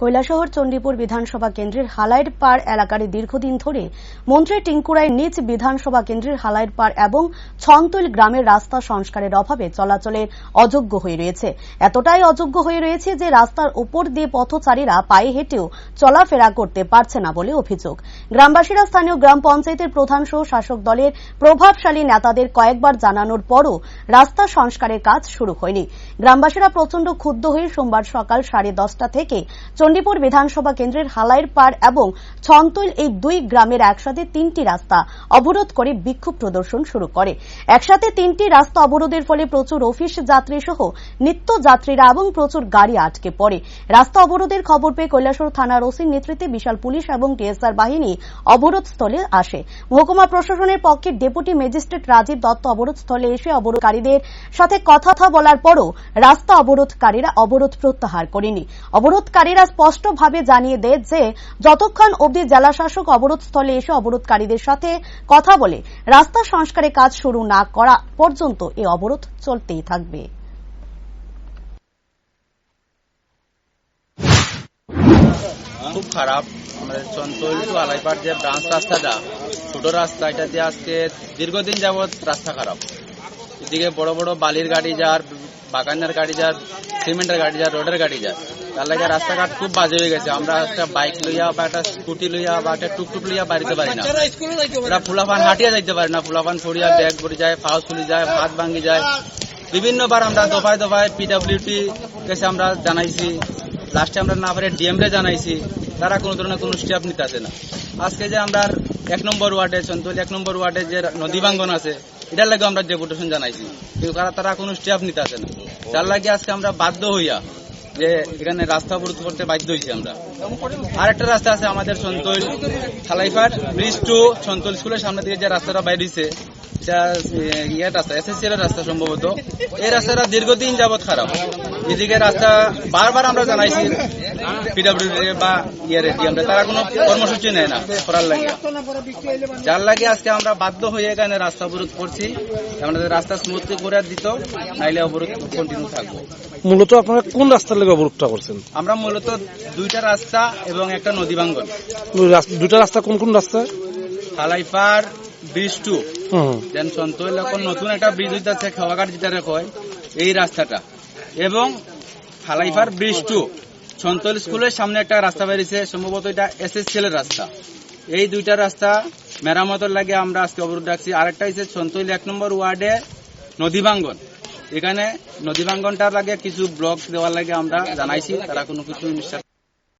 কৈলাসহর চণ্ডীপুর বিধানসভা কেন্দ্রের হালাইর পাড় এলাকার দীর্ঘদিন ধরে মন্ত্রী টিঙ্কুরাই নিজ বিধানসভা কেন্দ্রের হালাইর পাড় এবং ছনতৈল গ্রামের রাস্তা সংস্কারের অভাবে চলাচলের অযোগ্য হয়ে রয়েছে। এতটাই অযোগ্য হয়ে রয়েছে যে রাস্তার উপর দিয়ে পথচারীরা পায়ে হেঁটেও চলাফেরা করতে পারছে না বলে অভিযোগ। গ্রামবাসীরা স্থানীয় গ্রাম পঞ্চায়েতের প্রধান সহ শাসক দলের প্রভাবশালী নেতাদের কয়েকবার জানানোর পরও রাস্তা সংস্কারের কাজ শুরু হয়নি। গ্রামবাসীরা প্রচন্ড ক্ষুব্ধ হয়ে সোমবার সকাল 10:30 থেকে চণ্ডীপুর বিধানসভা কেন্দ্রের হালাইর পাড় এবং ছনতৈল এই দুই গ্রামের একসাথে 3টি রাস্তা অবরোধ করে বিক্ষোভ প্রদর্শন শুরু করে। একসাথে 3টি রাস্তা অবরোধের ফলে প্রচুর অফিস যাত্রী সহ নিত্য যাত্রীরা এবং প্রচুর গাড়ি আটকে পড়ে। রাস্তা অবরোধের খবর পেয়ে কৈলাসহর থানার ওসির নেতৃত্বে বিশাল পুলিশ এবং টিএসআর বাহিনী অবরোধ স্থলে আসে। মহকুমা প্রশাসনের পক্ষে ডেপুটি ম্যাজিস্ট্রেট রাজীব দত্ত অবরোধ স্থলে এসে অবরোধকারীদের সাথে কথা বলার পরও রাস্তা অবরোধকারীরা অবরোধ প্রত্যাহার করেনি। অবরোধকারীরা স্পষ্টভাবে জানিয়ে দেয় যে যতক্ষণ অবধি জেলাশাসক অবরোধ স্থলে এসে অবরোধকারীদের সাথে কথা বলে রাস্তা সংস্কারের কাজ শুরু না করা পর্যন্ত এই অবরোধ চলতেই থাকবে। খুব খারাপ। আমাদের ছনতৈল টু হালাইপাড় যে ব্রাঞ্চ রাস্তাটা, ছোট রাস্তা, এটা দিয়ে আজকে দীর্ঘদিন যাবৎ রাস্তা খারাপ। এদিকে বড় বড় বালির গাড়ি যার, বাগানের গাড়ি যার, সিমেন্টের গাড়ি যার, রোডের গাড়ি যার, তার লাগে রাস্তাঘাট খুব বাজে হয়ে গেছে। আমরা একটা বাইক লইয়া বা একটা স্কুটি লইয়া বা একটা টুকটুক লইয়া বাড়িতে পারি না। ওরা ফুলাফান হাঁটিয়া যাইতে পারি না, ফুলাফান ফড়িয়া ব্যাগ পড়ে যায়, ফাউস খুলি যায়, হাত ভাঙ্গি যায়। বিভিন্নবার আমরা দফায় দফায় পিডব্লিউটি কাছে আমরা জানাইছি, লাস্টে আমরা না পারে ডিএমরে জানাইছি, তারা কোনো ধরনের কোনো স্টেপ নিতেছে না। আজকে যে আমরা 1 নম্বর ওয়ার্ডে, ছনতৈল 1 নম্বর ওয়ার্ডে যে নদী ভাঙ্গন আছে, এটার লাগে আমরা ডেপুটেশন জানাইছি, কিন্তু তারা কোনো স্টেপ নিতেছে না। যার লাগে আজকে আমরা বাধ্য হইয়া যে এখানে রাস্তা অবরোধ করতে বাধ্য হয়েছি আমরা। আর একটা রাস্তা আছে আমাদের ছনতৈল হালাইপাড় ব্রিজ টু ছনতৈল স্কুলের সামনে থেকে যে রাস্তাটা বাইর হয়েছে, রাস্তা এসএসসি এর রাস্তা সম্ভবত। এই রাস্তাটা দীর্ঘদিন যাবৎ খারাপ। এদিকে রাস্তা বারবার আমরা জানাইছি পিডব্লিউডি বা ডিএমরে, তারা কোনো কর্মসূচি নেয় না করার লাগে। যার লাগে আজকে আমরা বাধ্য হয়ে এখানে রাস্তা অবরোধ করছি। আমাদের রাস্তা স্মুথলি করে দিত, নাইলে অবরোধ কন্টিনিউ থাকবো। মূলত আপনারা কোন রাস্তার লেগে অবরোধটা করছেন? আমরা মূলত 2টা রাস্তা এবং একটা নদী ভাঙ্গন। 2টা রাস্তা কোন কোন রাস্তা? হালাইপাড় ব্রিজ টু, দেন ছনতৈল এখন নতুন একটা ব্রিজ হইতেছে খাওয়াঘাট যেটা কয়, এই রাস্তাটা, এবং হালাইপাড় ব্রিজ টু ছনতৈল স্কুলের সামনে একটা রাস্তা বেরিয়েছে, সম্ভবত এটা এসএসসি এর রাস্তা। এই 2টা রাস্তা মেরামতের লাগে আমরা আজকে অবরোধ রাখছি। আরেকটা হচ্ছে ছনতৈল 1 নম্বর ওয়ার্ডে নদী ভাঙ্গন। এখানে নদী ভাঙ্গনটার লাগে কিছু ব্লক দেওয়ার লাগে আমরা জানাইছি, তারা কোনো কিছু নিশ্চয়